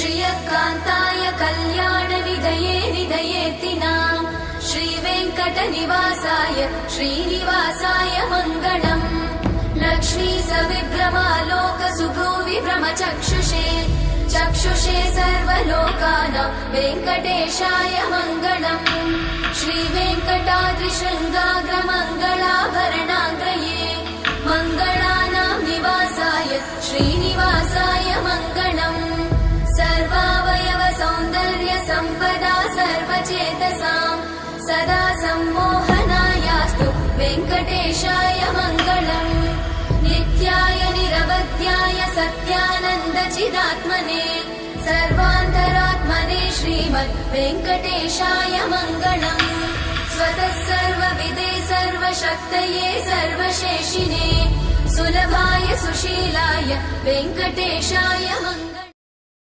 श्रियकान्ताय कल्याणनिधये निधयेऽर्तिनाम् श्रीवेङ्कटनिवासाय श्रीनिवासाय मङ्गलम् लक्ष्मी सविभ्रमालोकसुभ्रूविभ्रमचक्षुषे चक्षुषे सर्वलोकानां वेङ्कटेशाय मङ्गलम् श्रीवेङ्कटाद्रिशृङ्गाग्रमङ्गलाभरणाङ्ग्रये मङ्गलानां निवासाय श्रीनिवासाय मङ्गलम् सर्वावयव सौन्दर्य सम्पदा सर्वचेतसां सदा सम्मोहनायास्तु वेङ्कटेशाय मङ्गलम् नित्याय निरवध्याय सत्यानन्दचिदात्मने सर्वान्तरात्मने श्रीमद् वेङ्कटेशाय मङ्गलम् स्वतः सर्वविदे सर्वशक्तये सर्वशेषिने सुलभाय सुशीलाय वेङ्कटेशाय मङ्गलम्।